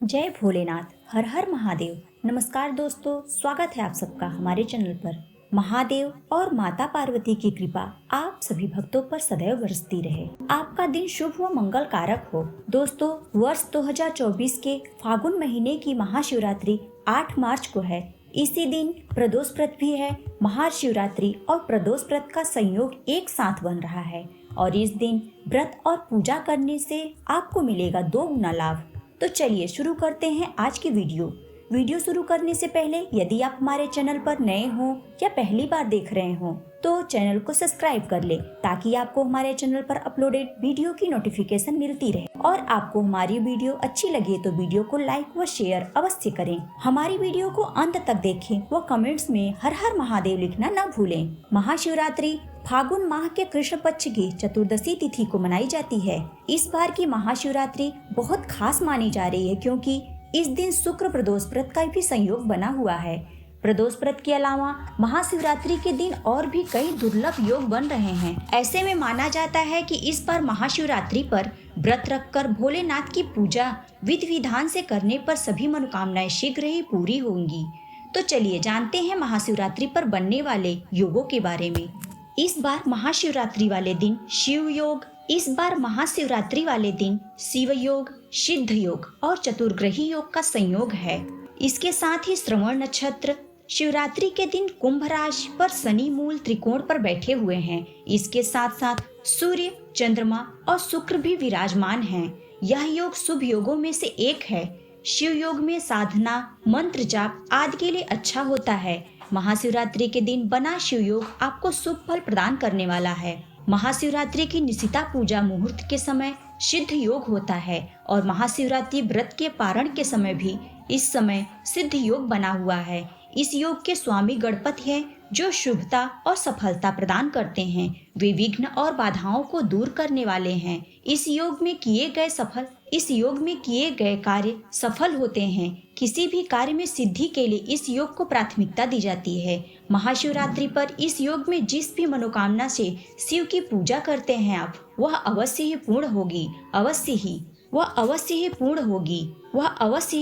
जय भोलेनाथ। हर हर महादेव। नमस्कार दोस्तों, स्वागत है आप सबका हमारे चैनल पर। महादेव और माता पार्वती की कृपा आप सभी भक्तों पर सदैव बरसती रहे। आपका दिन शुभ व मंगल कारक हो। दोस्तों, वर्ष 2024 के फागुन महीने की महाशिवरात्रि 8 मार्च को है। इसी दिन प्रदोष व्रत भी है। महाशिवरात्रि और प्रदोष व्रत का संयोग एक साथ बन रहा है और इस दिन व्रत और पूजा करने से आपको मिलेगा 2 गुना लाभ। तो चलिए शुरू करते हैं आज की वीडियो शुरू करने से पहले यदि आप हमारे चैनल पर नए हो या पहली बार देख रहे हो तो चैनल को सब्सक्राइब कर ले ताकि आपको हमारे चैनल पर अपलोडेड वीडियो की नोटिफिकेशन मिलती रहे। और आपको हमारी वीडियो अच्छी लगे तो वीडियो को लाइक व शेयर अवश्य करें। हमारी वीडियो को अंत तक देखें व कमेंट्स में हर हर महादेव लिखना न भूलें। महाशिवरात्रि फागुन माह के कृष्ण पक्ष की चतुर्दशी तिथि को मनाई जाती है। इस बार की महाशिवरात्रि बहुत खास मानी जा रही है क्योंकि इस दिन शुक्र प्रदोष व्रत का भी संयोग बना हुआ है। प्रदोष व्रत के अलावा महाशिवरात्रि के दिन और भी कई दुर्लभ योग बन रहे हैं। ऐसे में माना जाता है कि इस बार महाशिवरात्रि पर व्रत रखकर भोलेनाथ की पूजा विधि विधान से करने पर सभी मनोकामनाएं शीघ्र ही पूरी होंगी। तो चलिए जानते हैं महाशिवरात्रि पर बनने वाले योगों के बारे में। इस बार महाशिवरात्रि वाले दिन शिव योग, शिव योग, सिद्ध योग और चतुर्ग्रही योग का संयोग है। इसके साथ ही श्रवण नक्षत्र शिवरात्रि के दिन कुंभ राशि पर शनि मूल त्रिकोण पर बैठे हुए हैं। इसके साथ साथ सूर्य, चंद्रमा और शुक्र भी विराजमान हैं। यह योग शुभ योगों में से एक है। शिव योग में साधना, मंत्र जाप आदि के लिए अच्छा होता है। महाशिवरात्रि के दिन बना शिव योग आपको शुभ फल प्रदान करने वाला है। महाशिवरात्रि की निशिता पूजा मुहूर्त के समय सिद्ध योग होता है और महाशिवरात्रि व्रत के पारण के समय भी इस समय सिद्ध योग बना हुआ है। इस योग के स्वामी गणपति हैं जो शुभता और सफलता प्रदान करते हैं। वे विघ्न और बाधाओं को दूर करने वाले हैं। इस योग में किए गए कार्य सफल होते हैं। किसी भी कार्य में सिद्धि के लिए इस योग को प्राथमिकता दी जाती है। महाशिवरात्रि पर इस योग में जिस भी मनोकामना से शिव की पूजा करते हैं आप, वह अवश्य ही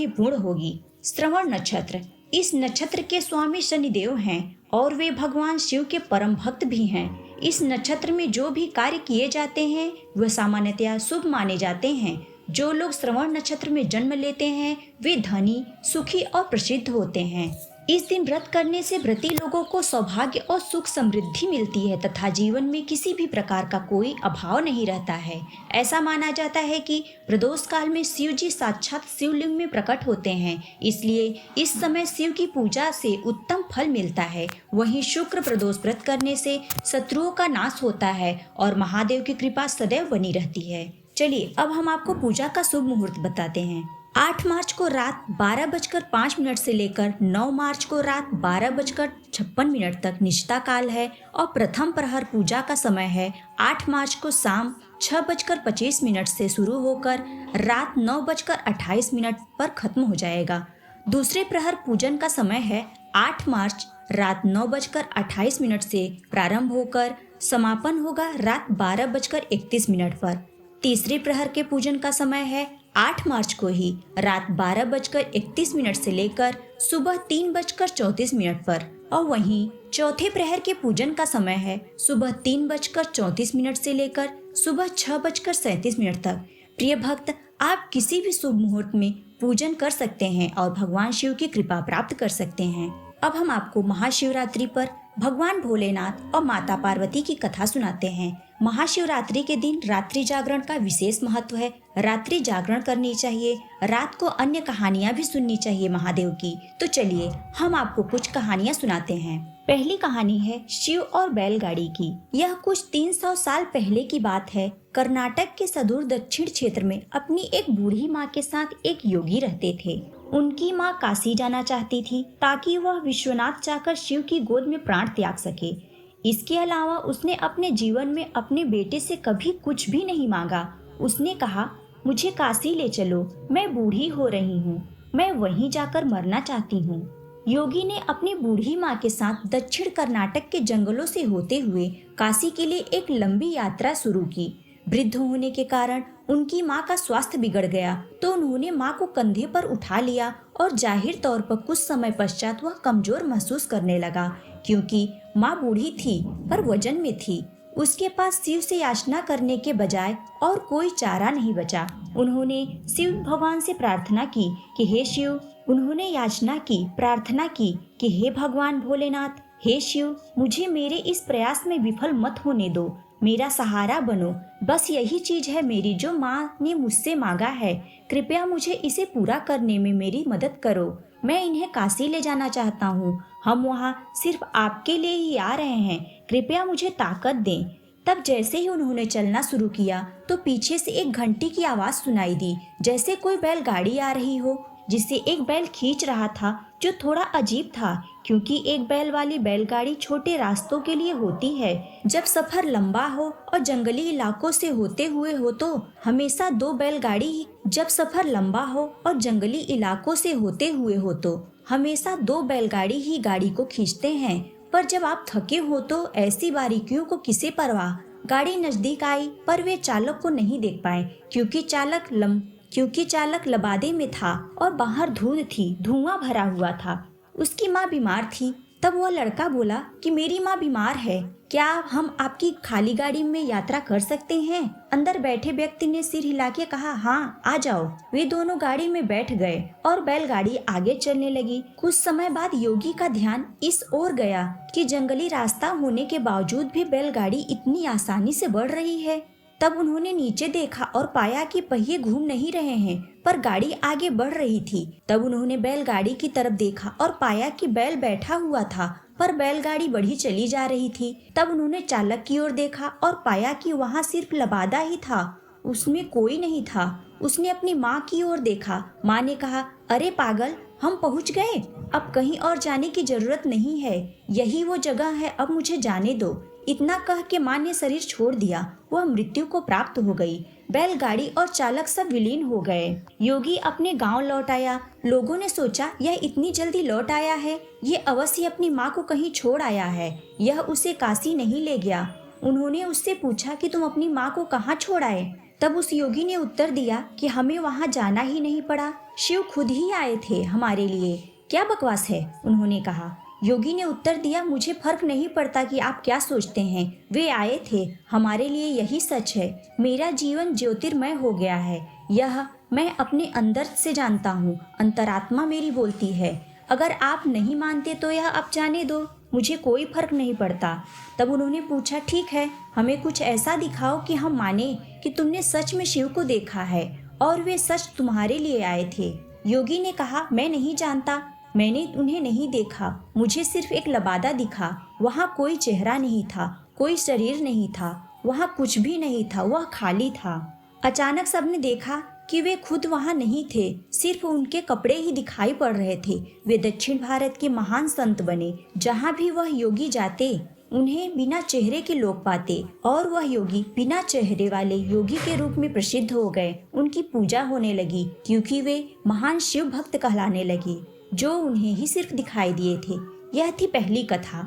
पूर्ण होगी। श्रवण नक्षत्र इस नक्षत्र के स्वामी शनिदेव हैं और वे भगवान शिव के परम भक्त भी हैं। इस नक्षत्र में जो भी कार्य किए जाते हैं वह सामान्यतया शुभ माने जाते हैं। जो लोग श्रवण नक्षत्र में जन्म लेते हैं वे धनी, सुखी और प्रसिद्ध होते हैं। इस दिन व्रत करने से व्रती लोगों को सौभाग्य और सुख समृद्धि मिलती है तथा जीवन में किसी भी प्रकार का कोई अभाव नहीं रहता है। ऐसा माना जाता है कि प्रदोष काल में शिव जी साक्षात शिवलिंग में प्रकट होते हैं, इसलिए इस समय शिव की पूजा से उत्तम फल मिलता है। वहीं शुक्र प्रदोष व्रत करने से शत्रुओं का नाश होता है और महादेव की कृपा सदैव बनी रहती है। चलिए अब हम आपको पूजा का शुभ मुहूर्त बताते हैं। 8 मार्च को रात 12:05 से लेकर 9 मार्च को रात 12:56 तक निष्ठा काल है और प्रथम प्रहर पूजा का समय है 8 मार्च को शाम 6:25 से शुरू होकर रात 9:28 पर खत्म हो जाएगा। दूसरे प्रहर पूजन का समय है 8 मार्च रात 9:28 से प्रारंभ होकर समापन होगा रात 12:31 पर। तीसरे प्रहर के पूजन का समय है 8 मार्च को ही रात 12:31 से लेकर सुबह 3:34 पर और वहीं चौथे प्रहर के पूजन का समय है सुबह 3:34 से लेकर सुबह 6:37 तक। प्रिय भक्त, आप किसी भी शुभ मुहूर्त में पूजन कर सकते हैं और भगवान शिव की कृपा प्राप्त कर सकते हैं। अब हम आपको महाशिवरात्रि पर भगवान भोलेनाथ और माता पार्वती की कथा सुनाते हैं। महाशिवरात्रि के दिन रात्रि जागरण का विशेष महत्व है। रात्रि जागरण करनी चाहिए। रात को अन्य कहानियाँ भी सुननी चाहिए महादेव की। तो चलिए हम आपको कुछ कहानियाँ सुनाते हैं। पहली कहानी है शिव और बैलगाड़ी की। यह कुछ 300 साल पहले की बात है। कर्नाटक के सुदूर दक्षिण क्षेत्र में अपनी एक बूढ़ी माँ के साथ एक योगी रहते थे। उनकी माँ काशी जाना चाहती थी ताकि वह विश्वनाथ जाकर शिव की गोद में प्राण त्याग सके। इसके अलावा उसने अपने जीवन में अपने बेटे से कभी कुछ भी नहीं मांगा। उसने कहा, मुझे काशी ले चलो, मैं बूढ़ी हो रही हूँ, मैं वहीं जाकर मरना चाहती हूँ। योगी ने अपनी बूढ़ी माँ के साथ दक्षिण कर्नाटक के जंगलों से होते हुए काशी के लिए एक लंबी यात्रा शुरू की। वृद्ध होने के कारण उनकी माँ का स्वास्थ्य बिगड़ गया तो उन्होंने माँ को कंधे पर उठा लिया और जाहिर तौर पर कुछ समय पश्चात वह कमजोर महसूस करने लगा, क्योंकि माँ बूढ़ी थी पर वजन में थी। उसके पास शिव से याचना करने के बजाय और कोई चारा नहीं बचा। उन्होंने शिव भगवान से प्रार्थना की कि हे शिव, उन्होंने याचना की, प्रार्थना की कि हे भगवान भोलेनाथ, हे शिव, मुझे मेरे इस प्रयास में विफल मत होने दो, मेरा सहारा बनो। बस यही चीज है मेरी जो माँ ने मुझसे मांगा है। कृपया मुझे इसे पूरा करने में मेरी मदद करो। मैं इन्हें काशी ले जाना चाहता हूँ। हम वहाँ सिर्फ आपके लिए ही आ रहे हैं। कृपया मुझे ताकत दें। तब जैसे ही उन्होंने चलना शुरू किया तो पीछे से एक घंटी की आवाज सुनाई दी, जैसे कोई बैलगाड़ी आ रही हो जिसे एक बैल खींच रहा था, जो थोड़ा अजीब था क्योंकि एक बैल वाली बैलगाड़ी छोटे रास्तों के लिए होती है। जब सफर लंबा हो और जंगली इलाकों से होते हुए हो तो हमेशा दो बैलगाड़ी ही जब सफर लंबा हो और जंगली इलाकों से होते हुए हो तो हमेशा दो बैलगाड़ी ही गाड़ी को खींचते हैं। पर जब आप थके हो तो ऐसी बारीकियों को किसे परवाह। गाड़ी नजदीक आई पर वे चालक को नहीं देख पाए क्योंकि चालक लबादे में था और बाहर धूल थी, धुआं भरा हुआ था। उसकी माँ बीमार थी। तब वह लड़का बोला कि मेरी माँ बीमार है, क्या हम आपकी खाली गाड़ी में यात्रा कर सकते हैं? अंदर बैठे व्यक्ति ने सिर हिला के कहा, हाँ आ जाओ। वे दोनों गाड़ी में बैठ गए और बैलगाड़ी आगे चलने लगी। कुछ समय बाद योगी का ध्यान इस ओर गया कि जंगली रास्ता होने के बावजूद भी बैलगाड़ी इतनी आसानी से बढ़ रही है। तब उन्होंने नीचे देखा और पाया कि पहिए घूम नहीं रहे हैं पर गाड़ी आगे बढ़ रही थी। तब उन्होंने बैलगाड़ी की तरफ देखा और पाया कि बैल बैठा हुआ था पर बैलगाड़ी बढ़ी चली जा रही थी। तब उन्होंने चालक की ओर देखा और पाया कि वहाँ सिर्फ लबादा ही था, उसमें कोई नहीं था। उसने अपनी माँ की ओर देखा। माँ ने कहा, अरे पागल, हम पहुँच गए, अब कहीं और जाने की जरूरत नहीं है, यही वो जगह है, अब मुझे जाने दो। इतना कह के माँ ने शरीर छोड़ दिया। वह मृत्यु को प्राप्त हो गई। बैलगाड़ी और चालक सब विलीन हो गए। योगी अपने गांव लौट आया। लोगों ने सोचा यह इतनी जल्दी लौट आया है, ये अवश्य अपनी माँ को कहीं छोड़ आया है, यह उसे काशी नहीं ले गया। उन्होंने उससे पूछा कि तुम अपनी माँ को कहाँ छोड़ आए? तब उस योगी ने उत्तर दिया कि हमें वहाँ जाना ही नहीं पड़ा, शिव खुद ही आए थे हमारे लिए। क्या बकवास है, उन्होंने कहा। योगी ने उत्तर दिया, मुझे फर्क नहीं पड़ता कि आप क्या सोचते हैं, वे आए थे, हमारे लिए यही सच है। मेरा जीवन ज्योतिर्मय हो गया है, यह मैं अपने अंदर से जानता हूँ, अंतरात्मा मेरी बोलती है। अगर आप नहीं मानते तो यह आप जाने दो, मुझे कोई फर्क नहीं पड़ता। तब उन्होंने पूछा, ठीक है, हमें कुछ ऐसा दिखाओ कि हम माने कि तुमने सच में शिव को देखा है और वे सच तुम्हारे लिए आए थे। योगी ने कहा, मैं नहीं जानता, मैंने उन्हें नहीं देखा, मुझे सिर्फ एक लबादा दिखा। वहाँ कोई चेहरा नहीं था, कोई शरीर नहीं था, वहाँ कुछ भी नहीं था, वह खाली था। अचानक सबने देखा कि वे खुद वहाँ नहीं थे, सिर्फ उनके कपड़े ही दिखाई पड़ रहे थे। वे दक्षिण भारत के महान संत बने। जहाँ भी वह योगी जाते उन्हें बिना चेहरे के लोग पाते और वह योगी बिना चेहरे वाले योगी के रूप में प्रसिद्ध हो गए। उनकी पूजा होने लगी क्योंकि वे महान शिव भक्त कहलाने लगे, जो उन्हें ही सिर्फ दिखाई दिए थे। यह थी पहली कथा।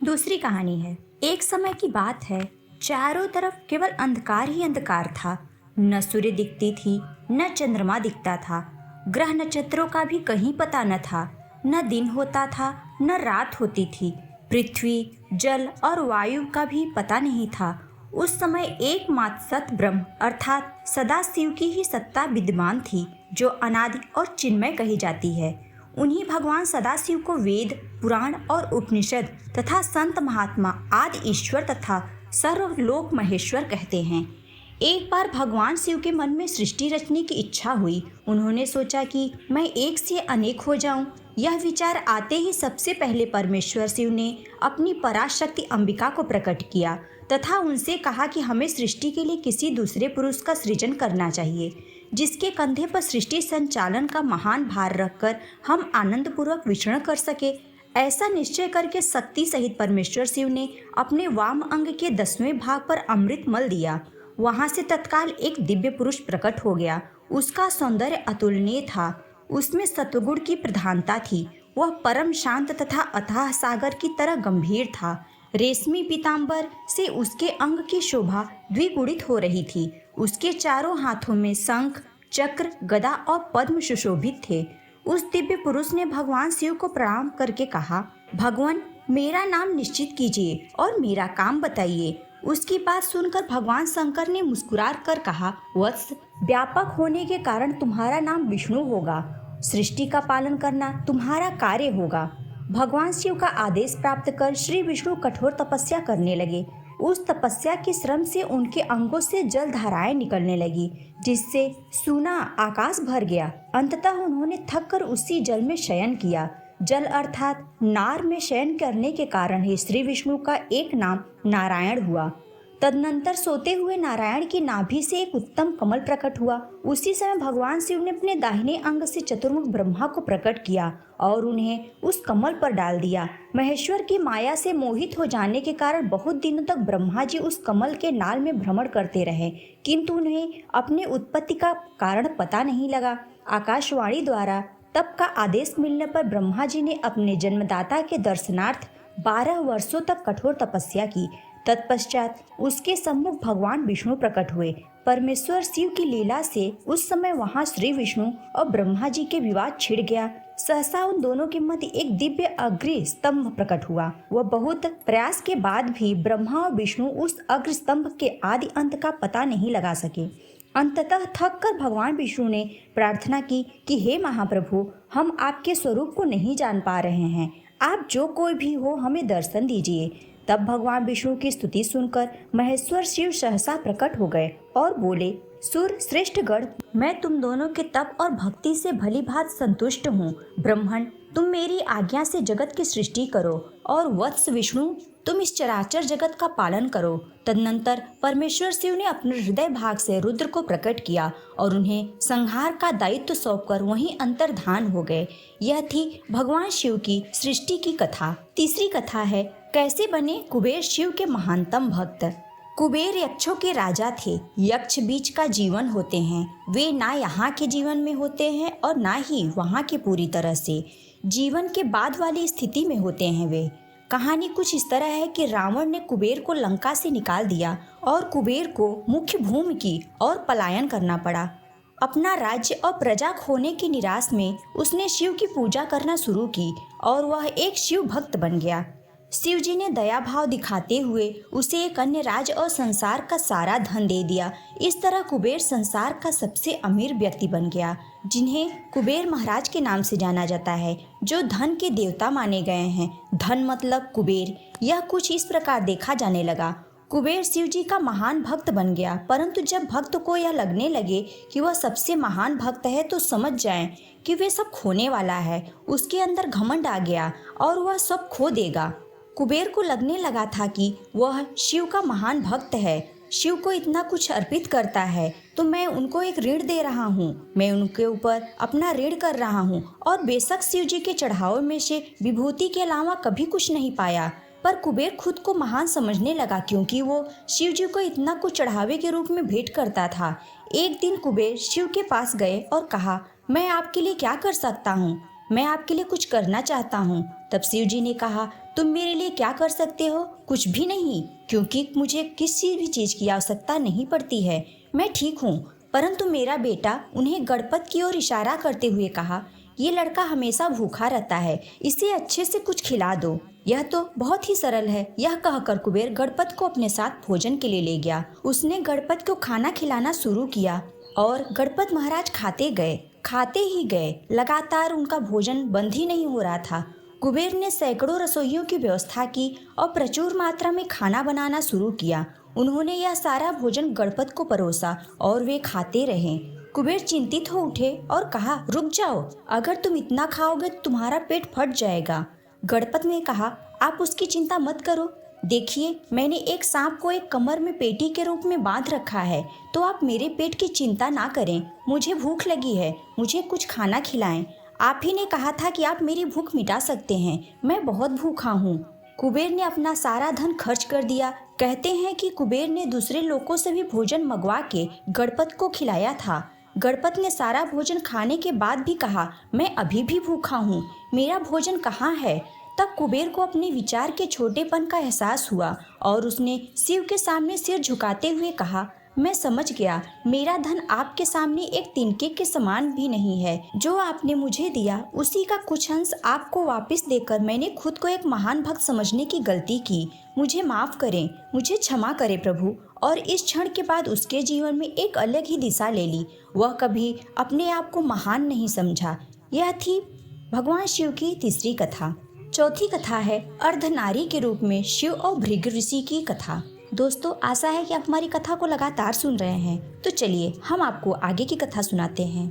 दूसरी कहानी है, एक समय की बात है, चारों तरफ केवल अंधकार ही अंधकार था। न सूर्य दिखती थी, न चंद्रमा दिखता था, ग्रह नक्षत्रों का भी कहीं पता न था। न दिन होता था न रात होती थी। पृथ्वी, जल और वायु का भी पता नहीं था। उस समय एकमात्र सत ब्रह्म अर्थात सदा शिव की ही सत्ता विद्यमान थी, जो अनादि और चिन्मय कही जाती है। उन्हीं भगवान सदाशिव को वेद, पुराण और उपनिषद तथा संत महात्मा आदि ईश्वर तथा सर्वलोक महेश्वर कहते हैं। एक बार भगवान शिव के मन में सृष्टि रचने की इच्छा हुई। उन्होंने सोचा कि मैं एक से अनेक हो जाऊं। यह विचार आते ही सबसे पहले परमेश्वर शिव ने अपनी पराशक्ति अंबिका को प्रकट किया तथा उनसे कहा कि हमें सृष्टि के लिए किसी दूसरे पुरुष का सृजन करना चाहिए, जिसके कंधे पर सृष्टि संचालन का महान भार रखकर हम आनंदपूर्वक विचरण कर सके। ऐसा निश्चय करके शक्ति सहित परमेश्वर शिव ने अपने वाम अंग के 10वें भाग पर अमृत मल दिया। वहां से तत्काल एक दिव्य पुरुष प्रकट हो गया। उसका सौंदर्य अतुलनीय था, उसमें सत्वगुण की प्रधानता थी। वह परम शांत तथा अथाह सागर की तरह गंभीर था। रेशमी पीतांबर से उसके अंग की शोभा द्विगुणित हो रही थी। उसके चारों हाथों में शंख, चक्र, गदा और पद्म सुशोभित थे। उस दिव्य पुरुष ने भगवान शिव को प्रणाम करके कहा, भगवान, मेरा नाम निश्चित कीजिए और मेरा काम बताइए। उसकी बात सुनकर भगवान शंकर ने मुस्कुरा कर कहा, वत्स, व्यापक होने के कारण तुम्हारा नाम विष्णु होगा। सृष्टि का पालन करना तुम्हारा कार्य होगा। भगवान शिव का आदेश प्राप्त कर श्री विष्णु कठोर तपस्या करने लगे। उस तपस्या के श्रम से उनके अंगों से जल धाराएं निकलने लगी, जिससे सूना आकाश भर गया। अंततः उन्होंने थक कर उसी जल में शयन किया। जल अर्थात नार में शयन करने के कारण ही श्री विष्णु का एक नाम नारायण हुआ। तदनंतर सोते हुए नारायण की नाभि से एक उत्तम कमल प्रकट हुआ। उसी समय भगवान शिव ने अपने दाहिने अंग से चतुर्मुख ब्रह्मा को प्रकट किया और उन्हें उस कमल पर डाल दिया। महेश्वर की माया से मोहित हो जाने के कारण बहुत दिनों तक ब्रह्मा जी उस कमल के नाल में भ्रमण करते रहे, किंतु उन्हें अपने उत्पत्ति का कारण पता नहीं लगा। आकाशवाणी द्वारा तप का आदेश मिलने पर ब्रह्मा जी ने अपने जन्मदाता के दर्शनार्थ 12 वर्षों तक कठोर तपस्या की। तत्पश्चात उसके सम्मुख भगवान विष्णु प्रकट हुए। परमेश्वर शिव की लीला से उस समय वहां श्री विष्णु और ब्रह्मा जी के विवाद छिड़ गया। सहसा उन दोनों के मध्य एक दिव्य अग्नि स्तंभ प्रकट हुआ। वह बहुत प्रयास के बाद भी ब्रह्मा और विष्णु उस अग्नि स्तंभ के आदि अंत का पता नहीं लगा सके। अंततः थक कर भगवान विष्णु ने प्रार्थना की कि हे महाप्रभु, हम आपके स्वरूप को नहीं जान पा रहे हैं। आप जो कोई भी हो, हमें दर्शन दीजिए। तब भगवान विष्णु की स्तुति सुनकर महेश्वर शिव सहसा प्रकट हो गए और बोले, सुर श्रेष्ठ गण, मैं तुम दोनों के तप और भक्ति से भली भांति संतुष्ट हूँ। ब्रह्मण, तुम मेरी आज्ञा से जगत की सृष्टि करो और वत्स विष्णु, तुम इस चराचर जगत का पालन करो। तदनंतर परमेश्वर शिव ने अपने हृदय भाग से रुद्र को प्रकट किया और उन्हें संहार का दायित्व सौंपकर वहीं अंतर्धान हो गए। यह थी भगवान शिव की सृष्टि की कथा। तीसरी कथा है, कैसे बने कुबेर शिव के महानतम भक्त। कुबेर यक्षों के राजा थे। यक्ष बीच का जीवन होते हैं। वे ना यहाँ के जीवन में होते हैं और ना ही वहाँ के पूरी तरह से जीवन के बाद वाली स्थिति में होते हैं। वे कहानी कुछ इस तरह है कि रावण ने कुबेर को लंका से निकाल दिया और कुबेर को मुख्य भूमि की और पलायन करना पड़ा। अपना राज्य और प्रजा खोने की निराश में उसने शिव की पूजा करना शुरू की और वह एक शिव भक्त बन गया। शिव जी ने दया भाव दिखाते हुए उसे एक अन्य राज्य और संसार का सारा धन दे दिया। इस तरह कुबेर संसार का सबसे अमीर व्यक्ति बन गया, जिन्हें कुबेर महाराज के नाम से जाना जाता है, जो धन के देवता माने गए हैं। धन मतलब कुबेर। यह कुछ इस प्रकार देखा जाने लगा। कुबेर शिव जी का महान भक्त बन गया, परंतु जब भक्त को यह लगने लगे कि वह सबसे महान भक्त है तो समझ जाएं कि वे सब खोने वाला है। उसके अंदर घमंड आ गया और वह सब खो देगा। कुबेर को लगने लगा था कि वह शिव का महान भक्त है, शिव को इतना कुछ अर्पित करता है तो मैं उनको एक ऋण दे रहा हूँ, मैं उनके ऊपर अपना ऋण कर रहा हूँ। और बेशक शिव जी के चढ़ावे में से विभूति के अलावा कभी कुछ नहीं पाया, पर कुबेर खुद को महान समझने लगा क्योंकि वो शिव जी को इतना कुछ चढ़ावे के रूप में भेंट करता था। एक दिन कुबेर शिव के पास गए और कहा, मैं आपके लिए क्या कर सकता हूँ? मैं आपके लिए कुछ करना चाहता हूँ। तब शिव जी ने कहा, तुम मेरे लिए क्या कर सकते हो? कुछ भी नहीं, क्योंकि मुझे किसी भी चीज की आवश्यकता नहीं पड़ती है। मैं ठीक हूँ। परंतु मेरा बेटा, उन्हें गणपत की ओर इशारा करते हुए कहा, ये लड़का हमेशा भूखा रहता है, इसे अच्छे से कुछ खिला दो। यह तो बहुत ही सरल है। यह कहकर कुबेर गणपत को अपने साथ भोजन के लिए ले गया। उसने गणपत को खाना खिलाना शुरू किया और गणपत महाराज खाते ही गए। लगातार उनका भोजन बंद ही नहीं हो रहा था। कुबेर ने सैकड़ों रसोइयों की व्यवस्था की और प्रचुर मात्रा में खाना बनाना शुरू किया। उन्होंने यह सारा भोजन गणपत को परोसा और वे खाते रहे। कुबेर चिंतित हो उठे और कहा, रुक जाओ, अगर तुम इतना खाओगे तो तुम्हारा पेट फट जाएगा। गणपत ने कहा, आप उसकी चिंता मत करो। देखिए, मैंने एक सांप को एक कमर में पेटी के रूप में बांध रखा है, तो आप मेरे पेट की चिंता ना करें। मुझे भूख लगी है, मुझे कुछ खाना खिलाएं। आप ही ने कहा था कि आप मेरी भूख मिटा सकते हैं। मैं बहुत भूखा हूँ। कुबेर ने अपना सारा धन खर्च कर दिया। कहते हैं कि कुबेर ने दूसरे लोगों से भी भोजन मंगवा के गणपत को खिलाया था। गणपत ने सारा भोजन खाने के बाद भी कहा, मैं अभी भी भूखा हूँ, मेरा भोजन कहाँ है? तब कुबेर को अपने विचार के छोटेपन का एहसास हुआ और उसने शिव के सामने सिर झुकाते हुए कहा, मैं समझ गया, मेरा धन आपके सामने एक तिनके के समान भी नहीं है। जो आपने मुझे दिया उसी का कुछ अंश आपको वापस देकर मैंने खुद को एक महान भक्त समझने की गलती की। मुझे माफ करें, मुझे क्षमा करें प्रभु। और इस क्षण के बाद उसके जीवन में एक अलग ही दिशा ले ली। वह कभी अपने आप को महान नहीं समझा। यह थी भगवान शिव की तीसरी कथा। चौथी कथा है अर्धनारी के रूप में शिव और भृगु ऋषि की कथा। दोस्तों, आशा है कि आप हमारी कथा को लगातार सुन रहे हैं। तो चलिए हम आपको आगे की कथा सुनाते हैं।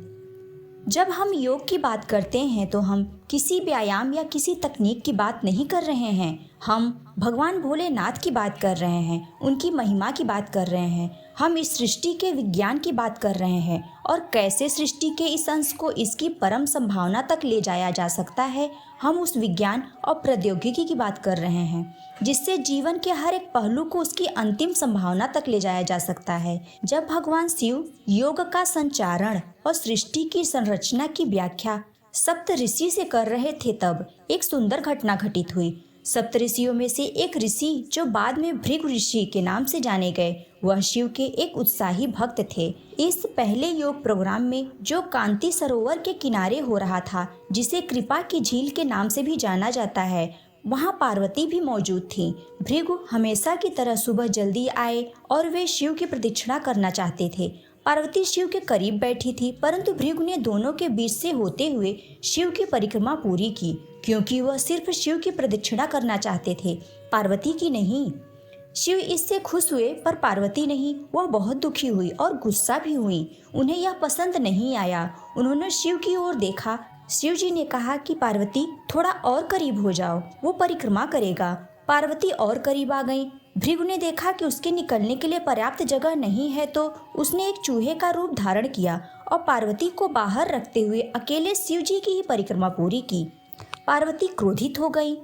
जब हम योग की बात करते हैं तो हम किसी व्यायाम या किसी तकनीक की बात नहीं कर रहे हैं। हम भगवान भोलेनाथ की बात कर रहे हैं, उनकी महिमा की बात कर रहे हैं। हम इस सृष्टि के विज्ञान की बात कर रहे हैं और कैसे सृष्टि के इस अंश को इसकी परम संभावना तक ले जाया जा सकता है। हम उस विज्ञान और प्रौद्योगिकी की बात कर रहे हैं जिससे जीवन के हर एक पहलू को उसकी अंतिम संभावना तक ले जाया जा सकता है। जब भगवान शिव योग का संचारण और सृष्टि की संरचना की व्याख्या सप्त ऋषि से कर रहे थे तब एक सुंदर घटना घटित हुई। सप्त ऋषियों में से एक ऋषि जो बाद में भृगु ऋषि के नाम से जाने गए, वह शिव के एक उत्साही भक्त थे। इस पहले योग प्रोग्राम में जो कांति सरोवर के किनारे हो रहा था, जिसे कृपा की झील के नाम से भी जाना जाता है, वहाँ पार्वती भी मौजूद थी। भृगु हमेशा की तरह सुबह जल्दी आए और वे शिव की प्रदक्षिणा करना चाहते थे। पार्वती शिव के करीब बैठी थी, परंतु भृगु ने दोनों के बीच से होते हुए शिव की परिक्रमा पूरी की, क्योंकि वह सिर्फ शिव की प्रदक्षिणा करना चाहते थे, पार्वती की नहीं। शिव इससे खुश हुए, पर पार्वती नहीं। वह बहुत दुखी हुई और गुस्सा भी हुई। उन्हें यह पसंद नहीं आया। उन्होंने शिव की ओर देखा। शिव जी ने कहा कि पार्वती थोड़ा और करीब हो जाओ, वो परिक्रमा करेगा। पार्वती और करीब आ गई। भृगु ने देखा कि उसके निकलने के लिए पर्याप्त जगह नहीं है, तो उसने एक चूहे का रूप धारण किया और पार्वती को बाहर रखते हुए अकेले शिव जी की ही परिक्रमा पूरी की। पार्वती क्रोधित हो गई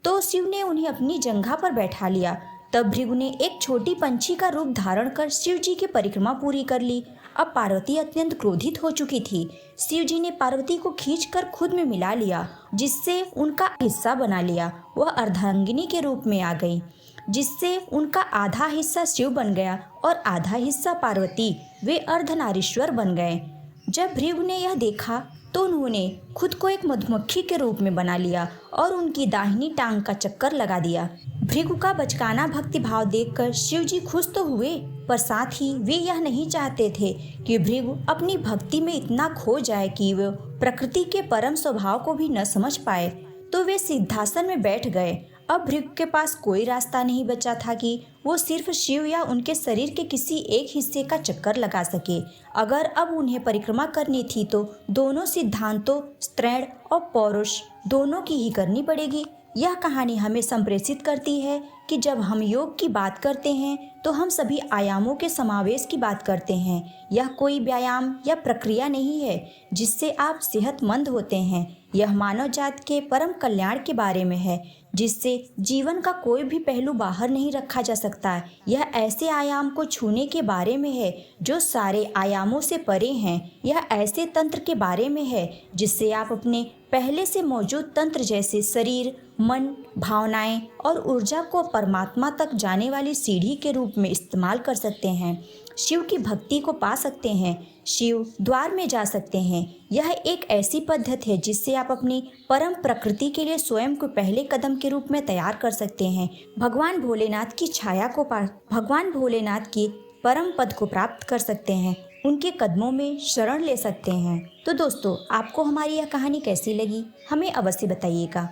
तो शिव ने उन्हें अपनी जंघा पर बैठा लिया। तब भृगु ने एक छोटी पंछी का रूप धारण कर शिव जी की परिक्रमा पूरी कर ली। अब पार्वती अत्यंत क्रोधित हो चुकी थी। शिव जी ने पार्वती को खींचकर खुद में मिला लिया, जिससे उनका हिस्सा बना लिया। वह अर्धांगिनी के रूप में आ गई, जिससे उनका आधा हिस्सा शिव बन गया और आधा हिस्सा पार्वती। वे अर्धनारीश्वर बन गए। जब भृगु ने यह देखा तो उन्होंने खुद को एक मधुमक्खी के रूप में बना लिया और उनकी दाहिनी टांग का चक्कर लगा दिया। भृगु का बचकाना भक्ति भाव देखकर शिव जी खुश तो हुए, पर साथ ही वे यह नहीं चाहते थे कि भृगु अपनी भक्ति में इतना खो जाए कि वह प्रकृति के परम स्वभाव को भी न समझ पाए। तो वे सिद्धासन में बैठ गए। अब भृगु के पास कोई रास्ता नहीं बचा था कि वो सिर्फ शिव या उनके शरीर के किसी एक हिस्से का चक्कर लगा सके। अगर अब उन्हें परिक्रमा करनी थी तो दोनों सिद्धांतों, स्त्रैण और पौरुष दोनों की ही करनी पड़ेगी। यह कहानी हमें संप्रेषित करती है कि जब हम योग की बात करते हैं तो हम सभी आयामों के समावेश की बात करते हैं। यह कोई व्यायाम या प्रक्रिया नहीं है जिससे आप सेहतमंद होते हैं। यह मानव जाति के परम कल्याण के बारे में है, जिससे जीवन का कोई भी पहलू बाहर नहीं रखा जा सकता। यह ऐसे आयाम को छूने के बारे में है जो सारे आयामों से परे हैं। यह ऐसे तंत्र के बारे में है जिससे आप अपने पहले से मौजूद तंत्र जैसे शरीर, मन, भावनाएं और ऊर्जा को परमात्मा तक जाने वाली सीढ़ी के रूप में इस्तेमाल कर सकते हैं। शिव की भक्ति को पा सकते हैं, शिव द्वार में जा सकते हैं। यह एक ऐसी पद्धति है जिससे आप अपनी परम प्रकृति के लिए स्वयं को पहले कदम के रूप में तैयार कर सकते हैं। भगवान भोलेनाथ की छाया को भगवान भोलेनाथ की परम पद को प्राप्त कर सकते हैं, उनके कदमों में शरण ले सकते हैं। तो दोस्तों, आपको हमारी यह कहानी कैसी लगी हमें अवश्य बताइएगा।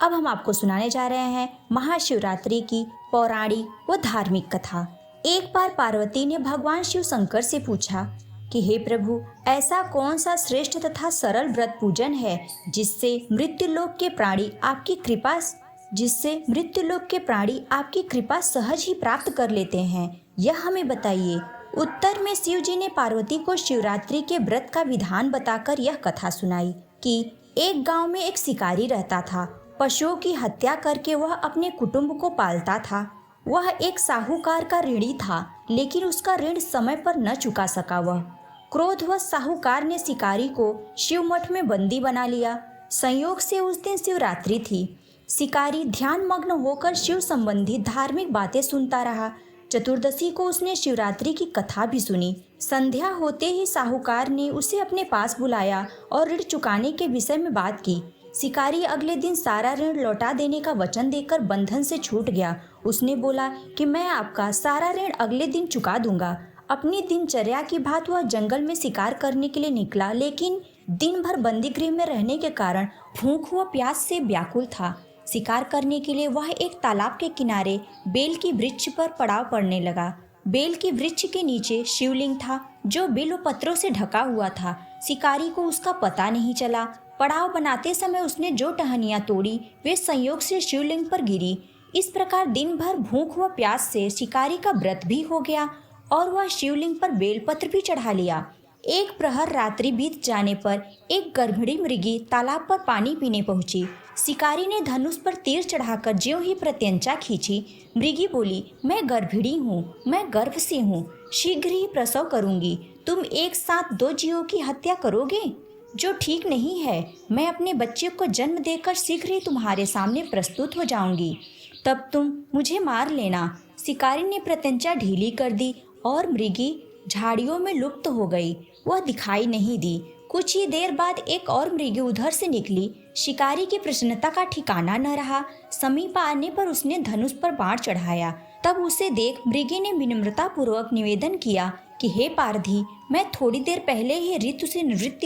अब हम आपको सुनाने जा रहे हैं महाशिवरात्रि की पौराणिक व धार्मिक कथा। एक बार पार्वती ने भगवान शिव शंकर से पूछा कि हे प्रभु, ऐसा कौन सा श्रेष्ठ तथा सरल व्रत पूजन है जिससे मृत्युलोक के प्राणी आपकी कृपा सहज ही प्राप्त कर लेते हैं, यह हमें बताइए। उत्तर में शिव जी ने पार्वती को शिवरात्रि के व्रत का विधान बताकर यह कथा सुनाई कि एक गांव में एक शिकारी रहता था। पशुओं की हत्या करके वह अपने कुटुंब को पालता था। वह एक साहूकार का ऋणी था, लेकिन उसका ऋण समय पर न चुका सका। वह क्रोधवश साहूकार ने शिकारी को शिव मठ में बंदी बना लिया। संयोग से उस दिन शिवरात्रि थी। शिकारी ध्यान मग्न होकर शिव संबंधी धार्मिक बातें सुनता रहा। चतुर्दशी को उसने शिवरात्रि की कथा भी सुनी। संध्या होते ही साहूकार ने उसे अपने पास बुलाया और ऋण चुकाने के विषय में बात की। शिकारी अगले दिन सारा ऋण लौटा देने का वचन देकर बंधन से छूट गया। उसने बोला कि मैं आपका सारा ऋण अगले दिन चुका दूंगा। अपनी दिनचर्या की भांति वह जंगल में शिकार करने के लिए निकला, लेकिन दिन भर बंदी गृह में रहने के कारण भूख व प्यास से व्याकुल था। शिकार करने के लिए वह एक तालाब के किनारे बेल की वृक्ष पर पड़ाव पड़ने लगा। बेल की वृक्ष के नीचे शिवलिंग था जो बेल व पत्रों से ढका हुआ था। शिकारी को उसका पता नहीं चला। पड़ाव बनाते समय उसने जो टहनियाँ तोड़ी वे संयोग से शिवलिंग पर गिरी। इस प्रकार दिन भर भूख व प्यास से शिकारी का व्रत भी हो गया और वह शिवलिंग पर बेलपत्र भी चढ़ा लिया। एक प्रहर रात्रि बीत जाने पर एक गर्भिणी मृगी तालाब पर पानी पीने पहुंची। शिकारी ने धनुष पर तीर चढ़ाकर ज्यों ही प्रत्यंचा खींची। मृगी बोली, मैं गर्भिणी हूँ, मैं गर्भ से हूँ, शीघ्र ही प्रसव करूँगी। तुम एक साथ 2 जीवों की हत्या करोगे, जो ठीक नहीं है। मैं अपने बच्चे को जन्म देकर शीघ्र ही तुम्हारे सामने प्रस्तुत हो जाऊंगी, तब तुम मुझे मार लेना। शिकारी ने प्रत्यंचा ढीली कर दी और मृगी झाड़ियों में लुप्त हो गई। वह दिखाई नहीं दी। कुछ ही देर बाद एक और मृगी उधर से निकली। शिकारी की प्रसन्नता का ठिकाना न रहा। समीप आने पर उसने धनुष पर बाण चढ़ाया। तब उसे देख मृगी ने विनम्रता पूर्वक निवेदन किया कि हे पारधी, मैं थोड़ी देर पहले ही ऋतु से निवृत्त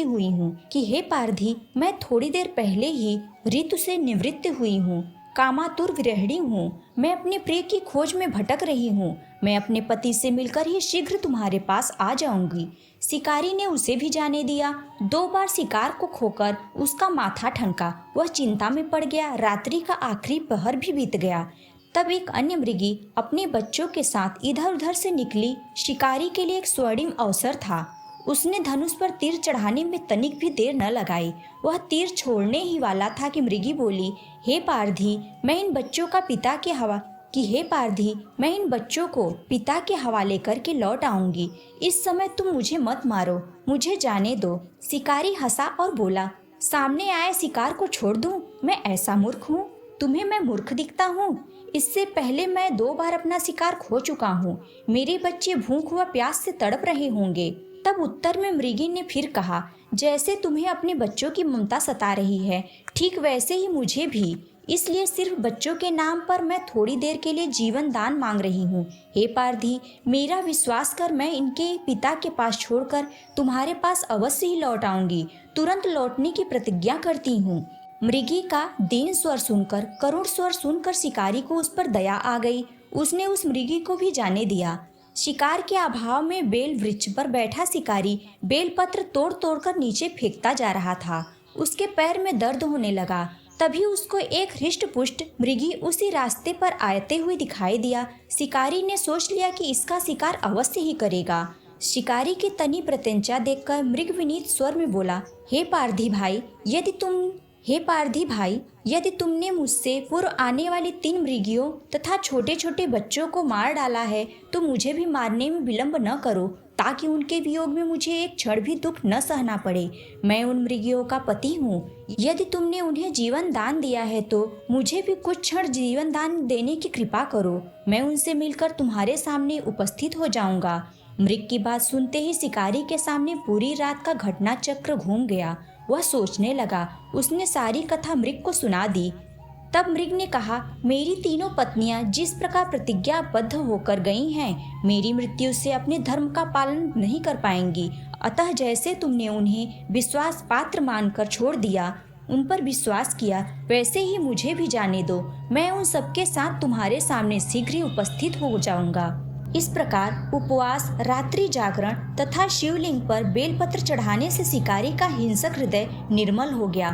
हुई हूँ। कामातुर विरहिणी हूँ। मैं अपने प्रिय की खोज में भटक रही हूँ। मैं अपने पति से मिलकर ही शीघ्र तुम्हारे पास आ जाऊंगी। शिकारी ने उसे भी जाने दिया। 2 बार शिकार को खोकर उसका माथा ठनका। वह चिंता में पड़ गया। रात्रि का आखिरी पहर भी बीत गया। तब एक अन्य मृगी अपने बच्चों के साथ इधर उधर से निकली। शिकारी के लिए एक स्वर्णिम अवसर था। उसने धनुष पर तीर चढ़ाने में तनिक भी देर न लगाई। वह तीर छोड़ने ही वाला था कि मृगी बोली, हे पारधी, मैं इन बच्चों को पिता के हवाले करके लौट आऊंगी। इस समय तुम मुझे मत मारो, मुझे जाने दो। शिकारी हंसा और बोला, सामने आए शिकार को छोड़ दूं? मैं ऐसा मूर्ख हूँ? तुम्हें मैं मूर्ख दिखता हूँ? इससे पहले मैं 2 बार अपना शिकार खो चुका हूँ। मेरे बच्चे भूख व प्यास से तड़प रहे होंगे। तब उत्तर में मृगी ने फिर कहा, जैसे तुम्हें अपने बच्चों की ममता सता रही है, ठीक वैसे ही मुझे भी। इसलिए सिर्फ बच्चों के नाम पर मैं थोड़ी देर के लिए जीवन दान मांग रही हूँ। हे पारधी, मेरा विश्वास कर, मैं इनके पिता के पास छोड़कर तुम्हारे पास अवश्य ही लौट आऊंगी। तुरंत लौटने की प्रतिज्ञा करती हूँ। मृगी का दीन स्वर सुनकर, करुण स्वर सुनकर शिकारी को उस पर दया आ गई। उसने उस मृगी को भी जाने दिया। शिकार के अभाव में बेल वृक्ष पर बैठा शिकारी बेलपत्र तोड़ तोड़ कर नीचे फेंकता जा रहा था। उसके पैर में दर्द होने लगा। तभी उसको एक हृष्ट पुष्ट मृगी उसी रास्ते पर आते हुए दिखाई दिया। शिकारी ने सोच लिया कि इसका शिकार अवश्य ही करेगा। शिकारी की तनी प्रत्यंचा देखकर मृग विनीत स्वर में बोला, हे पारधी भाई, यदि तुमने मुझसे पूर्व आने वाली 3 मृगियों तथा छोटे छोटे बच्चों को मार डाला है तो मुझे भी मारने में विलंब न करो, ताकि उनके वियोग में मुझे एक क्षण भी दुख न सहना पड़े। मैं उन मृगियों का पति हूँ। यदि तुमने उन्हें जीवन दान दिया है तो मुझे भी कुछ क्षण जीवन दान देने की कृपा करो। मैं उनसे मिलकर तुम्हारे सामने उपस्थित हो जाऊंगा। मृग की बात सुनते ही शिकारी के सामने पूरी रात का घटना चक्र घूम गया। वह सोचने लगा। उसने सारी कथा मृग को सुना दी। तब मृग ने कहा, मेरी 3 पत्नियां जिस प्रकार प्रतिज्ञाबद्ध होकर गई हैं, मेरी मृत्यु से अपने धर्म का पालन नहीं कर पाएंगी। अतः जैसे तुमने उन्हें विश्वास पात्र मानकर छोड़ दिया, उन पर विश्वास किया, वैसे ही मुझे भी जाने दो। मैं उन सबके साथ तुम्हारे सामने शीघ्र ही उपस्थित हो जाऊंगा। इस प्रकार उपवास, रात्रि जागरण तथा शिवलिंग पर बेलपत्र चढ़ाने से शिकारी का हिंसक हृदय निर्मल हो गया।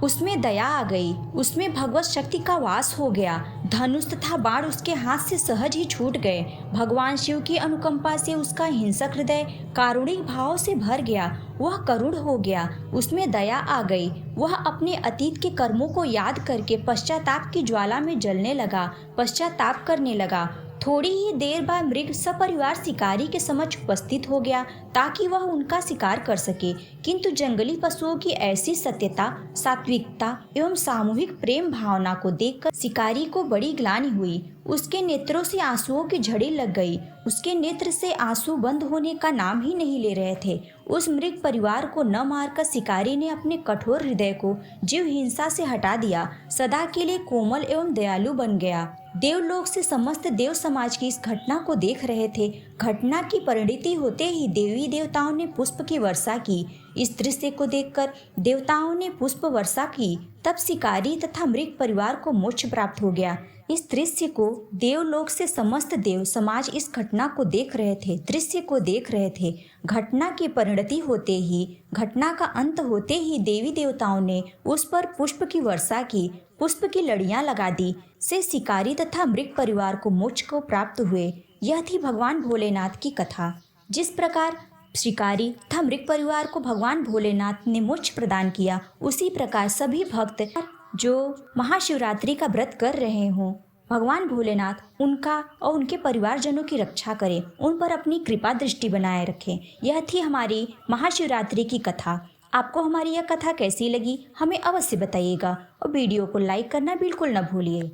उसमें दया आ गई। उसमें भगवत शक्ति का वास हो गया। धनुष तथा बाण उसके हाथ से सहज ही छूट गए। भगवान शिव की अनुकंपा से उसका हिंसक हृदय कारुणिक भाव से भर गया। वह करुण हो गया। उसमें दया आ गई। वह अपने अतीत के कर्मों को याद करके पश्चाताप की ज्वाला में जलने लगा, पश्चाताप करने लगा। थोड़ी ही देर बाद मृग सपरिवार शिकारी के समक्ष उपस्थित हो गया ताकि वह उनका शिकार कर सके, किंतु जंगली पशुओं की ऐसी सत्यता, सात्विकता एवं सामूहिक प्रेम भावना को देखकर शिकारी को बड़ी ग्लानि हुई। उसके नेत्रों से आंसुओं की झड़ी लग गई। उसके नेत्र से आंसू बंद होने का नाम ही नहीं ले रहे थे। उस मृग परिवार को न मारकर शिकारी ने अपने कठोर हृदय को जीव हिंसा से हटा दिया, सदा के लिए कोमल एवं दयालु बन गया। देवलोक से समस्त देव समाज की इस घटना को देख रहे थे। घटना की परिणति होते ही देवी देवताओं ने पुष्प की वर्षा की। इस दृश्य को देखकर देवताओं ने पुष्प वर्षा की। तब शिकारी तथा मृग परिवार को मोक्ष प्राप्त हो गया। इस दृश्य को देवलोक से समस्त देव समाज इस घटना को देख रहे थे, दृश्य को देख रहे थे। घटना की परिणति होते ही, घटना का अंत होते ही देवी देवताओं ने उस पर पुष्प की वर्षा की, पुष्प की लड़ियां लगा दी। से शिकारी तथा मृग परिवार को मोक्ष को प्राप्त हुए। यह थी भगवान भोलेनाथ की कथा। जिस प्रकार शिकारी तथा मृग परिवार को भगवान भोलेनाथ ने मोक्ष प्रदान किया, उसी प्रकार सभी भक्त जो महाशिवरात्रि का व्रत कर रहे हों, भगवान भोलेनाथ उनका और उनके परिवारजनों की रक्षा करें, उन पर अपनी कृपा दृष्टि बनाए रखें। यह थी हमारी महाशिवरात्रि की कथा। आपको हमारी यह कथा कैसी लगी हमें अवश्य बताइएगा और वीडियो को लाइक करना बिल्कुल न भूलिए।